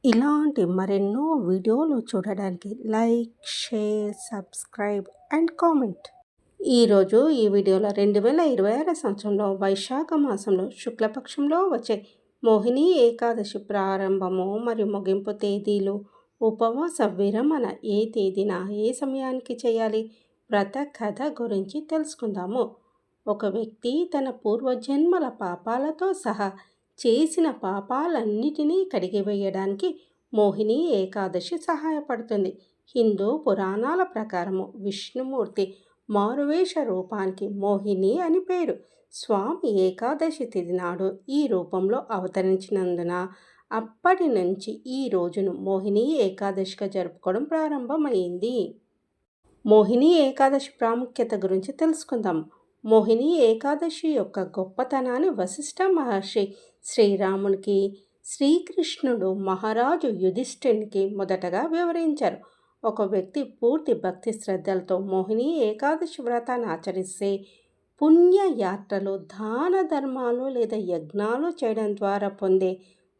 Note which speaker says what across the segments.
Speaker 1: ఇలాంటి మరెన్నో వీడియోలు చూడడానికి like, share, subscribe and comment. ఈరోజు ఈ వీడియోలో 2026 సంవత్సరంలో వైశాఖ మాసంలో శుక్లపక్షంలో వచ్చే మోహిని ఏకాదశి ప్రారంభము మరియు ముగింపు తేదీలు, ఉపవాస విరమణ ఏ తేదీన ఏ సమయానికి చేయాలి, వ్రత కథ గురించి తెలుసుకుందాము. ఒక వ్యక్తి తన పూర్వజన్మల పాపాలతో సహా చేసిన పాపాలన్నిటినీ కడిగివేయడానికి మోహిని ఏకాదశి సహాయపడుతుంది. హిందూ పురాణాల ప్రకారము విష్ణుమూర్తి మారువేష రూపానికి మోహిని అని పేరు. స్వామి ఏకాదశి తిథి నాడు ఈ రూపంలో అవతరించినందున అప్పటి నుంచి ఈ రోజును మోహిని ఏకాదశిగా జరుపుకోవడం ప్రారంభమైంది. మోహిని ఏకాదశి ప్రాముఖ్యత గురించి తెలుసుకుందాం. మోహిని ఏకాదశి యొక్క గొప్పతనాన్ని వశిష్ఠ మహర్షి శ్రీరామునికి, శ్రీకృష్ణుడు మహారాజు యుధిష్ఠిరునికి మొదటగా వివరించారు. ఒక వ్యక్తి పూర్తి భక్తి శ్రద్ధలతో మోహిని ఏకాదశి వ్రతాన్ని ఆచరిస్తే పుణ్యయాత్రలు, దాన ధర్మాలు లేదా యజ్ఞాలు చేయడం ద్వారా పొందే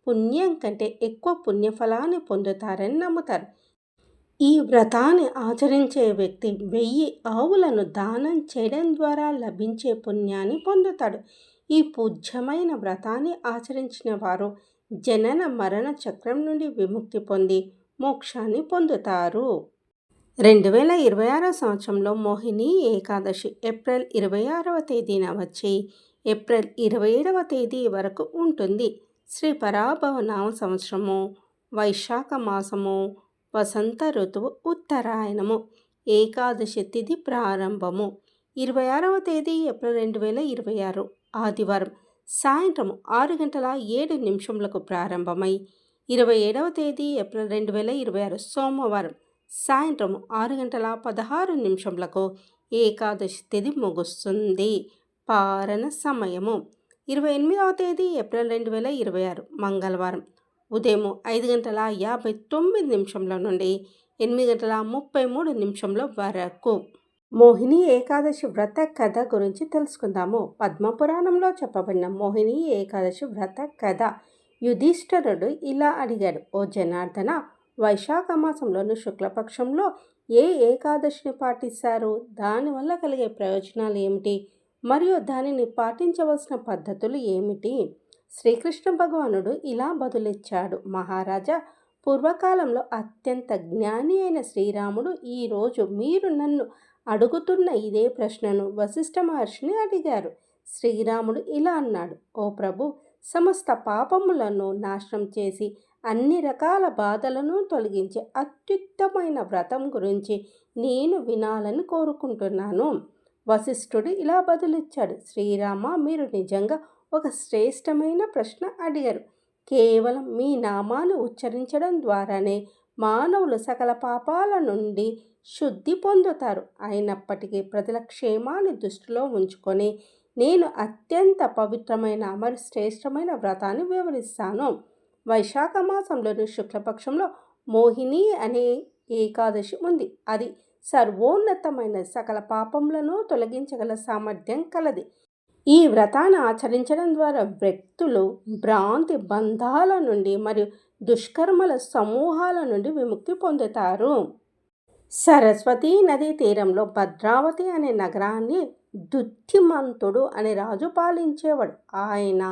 Speaker 1: పుణ్యం కంటే ఎక్కువ పుణ్యఫలాన్ని పొందుతారని నమ్ముతారు. ఈ వ్రతాన్ని ఆచరించే వ్యక్తి 1000 ఆవులను దానం చేయడం ద్వారా లభించే పుణ్యాన్ని పొందుతాడు. ఈ పూజ్యమైన వ్రతాన్ని ఆచరించిన వారు జనన మరణ చక్రం నుండి విముక్తి పొంది మోక్షాన్ని పొందుతారు. 2026 సంవత్సరంలో మోహిని ఏకాదశి ఏప్రిల్ 26వ తేదీన వచ్చి ఏప్రిల్ 27వ తేదీ వరకు ఉంటుంది. శ్రీ పరాభవ నామ సంవత్సరము, వైశాఖ మాసము, వసంత ఋతువు, ఉత్తరాయణము. ఏకాదశి తిథి ప్రారంభము 26వ తేదీ ఏప్రిల్ 2026 ఆదివారం సాయంత్రం 6:07 ప్రారంభమై 27వ తేదీ ఏప్రిల్ 2026 సోమవారం సాయంత్రం 6:16 ఏకాదశి తిథి ముగుస్తుంది. పారణ సమయము 28వ తేదీ ఏప్రిల్ 2026 మంగళవారం ఉదయం 5:59 నుండి 8:33 వరకు. మోహిని ఏకాదశి వ్రత కథ గురించి తెలుసుకుందాము. పద్మపురాణంలో చెప్పబడిన మోహిని ఏకాదశి వ్రత కథ. యుధిష్ఠిరుడు ఇలా అడిగాడు: ఓ జనార్దన, వైశాఖ మాసంలోని శుక్లపక్షంలో ఏ ఏకాదశిని పాటిస్తారు? దానివల్ల కలిగే ప్రయోజనాలు ఏమిటి? మరియు దానిని పాటించవలసిన పద్ధతులు ఏమిటి? శ్రీకృష్ణ భగవానుడు ఇలా బదులిచ్చాడు: మహారాజా, పూర్వకాలంలో అత్యంత జ్ఞాని అయిన శ్రీరాముడు ఈరోజు మీరు నన్ను అడుగుతున్న ఇదే ప్రశ్నను వశిష్ఠ మహర్షిని అడిగారు. శ్రీరాముడు ఇలా అన్నాడు: ఓ ప్రభు, సమస్త పాపములను నాశనం చేసి అన్ని రకాల బాధలను తొలగించే అత్యుత్తమైన వ్రతం గురించి నేను వినాలని కోరుకుంటున్నాను. వశిష్ఠుడు ఇలా బదులిచ్చాడు: శ్రీరామ, మీరు నిజంగా ఒక శ్రేష్టమైన ప్రశ్న అడిగారు. కేవలం మీ నామాన్ని ఉచ్చరించడం ద్వారానే మానవులు సకల పాపాల నుండి శుద్ధి పొందుతారు. అయినప్పటికీ ప్రజల క్షేమాన్ని దృష్టిలో ఉంచుకొని నేను అత్యంత పవిత్రమైన మరియు శ్రేష్టమైన వ్రతాన్ని వివరిస్తాను. వైశాఖ మాసంలోని శుక్లపక్షంలో మోహిని అనే ఏకాదశి ఉంది. అది సర్వోన్నతమైన సకల పాపములను తొలగించగల సామర్థ్యం కలది. ఈ వ్రతాన్ని ఆచరించడం ద్వారా వ్యక్తులు భ్రాంతి బంధాల నుండి మరియు దుష్కర్మల సమూహాల నుండి విముక్తి పొందుతారు. సరస్వతీ నదీ తీరంలో భద్రావతి అనే నగరాన్ని దుత్తిమంతుడు అనే రాజు పాలించేవాడు. ఆయన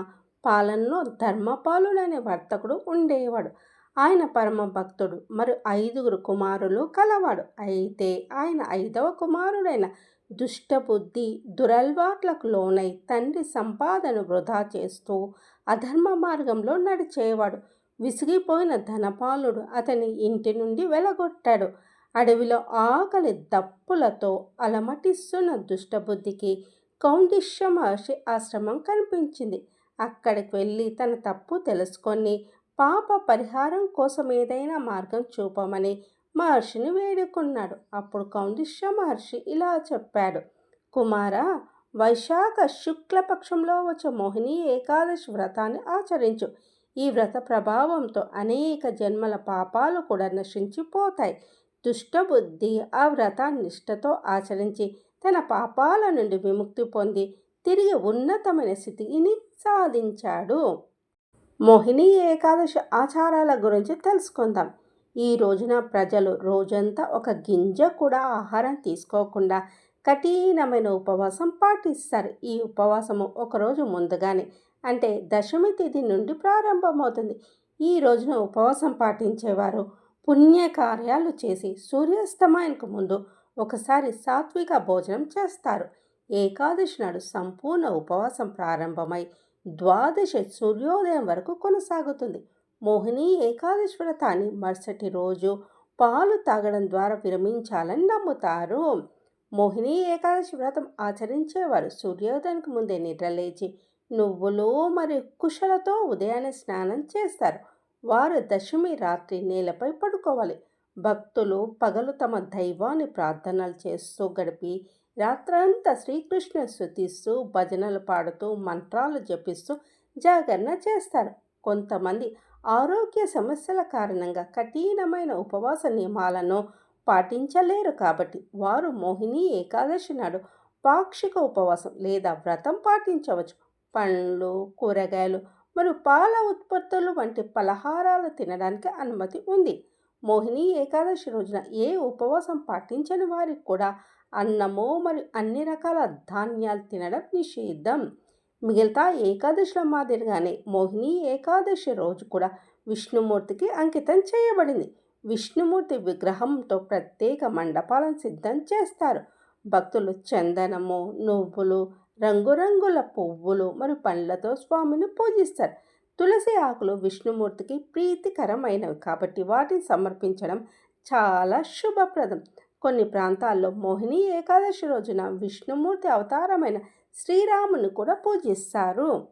Speaker 1: పాలనలో ధర్మపాలుడు అనే వర్తకుడు ఉండేవాడు. ఆయన పరమ భక్తుడు మరియు 5 కుమారులు కలవాడు. అయితే ఆయన 5వ కుమారుడైన దుష్టబుద్ధి, దురలవాట్లకు లోనై తండ్రి సంపాదన వృధా చేస్తూ అధర్మ మార్గంలో నడిచేవాడు. విసిగిపోయిన ధనపాలుడు అతని ఇంటి నుండి వెలగొట్టాడు. అడవిలో ఆకలి దప్పులతో అలమటిస్తున్న దుష్టబుద్ధికి కౌండిష్య మహర్షి ఆశ్రమం కనిపించింది. అక్కడికి వెళ్ళి తన తప్పు తెలుసుకొని పాప పరిహారం కోసం ఏదైనా మార్గం చూపమని మహర్షిని వేడుకున్నాడు. అప్పుడు కౌండిష్య మహర్షి ఇలా చెప్పాడు: కుమారా, వైశాఖ శుక్లపక్షంలో వచ్చే మోహిని ఏకాదశి వ్రతాన్ని ఆచరించు. ఈ వ్రత ప్రభావంతో అనేక జన్మల పాపాలు కూడా నశించిపోతాయి. దుష్టబుద్ధి ఆ వ్రతాన్ని నిష్ఠతో ఆచరించి తన పాపాల నుండి విముక్తి పొంది తిరిగి ఉన్నతమైన స్థితిని సాధించాడు. మోహిని ఏకాదశి ఆచారాల గురించి తెలుసుకుందాం. ఈ రోజున ప్రజలు రోజంతా ఒక గింజ కూడా ఆహారం తీసుకోకుండా కఠినమైన ఉపవాసం పాటిస్తారు. ఈ ఉపవాసము ఒకరోజు ముందుగానే అంటే దశమి తిథి నుండి ప్రారంభమవుతుంది. ఈ రోజున ఉపవాసం పాటించేవారు పుణ్యకార్యాలు చేసి సూర్యాస్తమయానికి ముందు ఒకసారి సాత్విక భోజనం చేస్తారు. ఏకాదశి నాడు సంపూర్ణ ఉపవాసం ప్రారంభమై ద్వాదశి సూర్యోదయం వరకు కొనసాగుతుంది. మోహిని ఏకాదశి వ్రతాన్ని మరుసటి రోజు పాలు తాగడం ద్వారా విరమించాలని నమ్ముతారు. మోహిని ఏకాదశి వ్రతం ఆచరించేవారు సూర్యోదయానికి ముందే నిద్రలేచి నువ్వులు మరియు కుషలతో ఉదయాన్నే స్నానం చేస్తారు. వారు దశమి రాత్రి నేలపై పడుకోవాలి. భక్తులు పగలు తమ దైవాన్ని ప్రార్థనలు చేస్తూ గడిపి రాత్రంతా శ్రీకృష్ణ స్తుతిస్తూ భజనలు పాడుతూ మంత్రాలు జపిస్తూ జాగరణ చేస్తారు. కొంతమంది ఆరోగ్య సమస్యల కారణంగా కఠినమైన ఉపవాస నియమాలను పాటించలేరు కాబట్టి వారు మోహిని ఏకాదశి నాడు పాక్షిక ఉపవాసం లేదా వ్రతం పాటించవచ్చు. పండ్లు, కూరగాయలు మరియు పాల ఉత్పత్తులు వంటి పలహారాలు తినడానికి అనుమతి ఉంది. మోహిని ఏకాదశి రోజున ఏ ఉపవాసం పాటించని వారికి కూడా అన్నము మరియు అన్ని రకాల ధాన్యాలు తినడం నిషిద్ధం. మిగతా ఏకాదశుల మాదిరిగానే మోహిని ఏకాదశి రోజు కూడా విష్ణుమూర్తికి అంకితం చేయబడింది. విష్ణుమూర్తి విగ్రహంతో ప్రత్యేక మండపాలను సిద్ధం చేస్తారు. భక్తులు చందనము, నువ్వులు, రంగురంగుల పువ్వులు మరియు పండ్లతో స్వామిని పూజిస్తారు. తులసి ఆకులు విష్ణుమూర్తికి ప్రీతికరమైనవి కాబట్టి వాటిని సమర్పించడం చాలా శుభప్రదం. కొన్ని ప్రాంతాల్లో మోహిని ఏకాదశి రోజున విష్ణుమూర్తి అవతారమైన శ్రీరాముని కూడా పూజిస్తారు.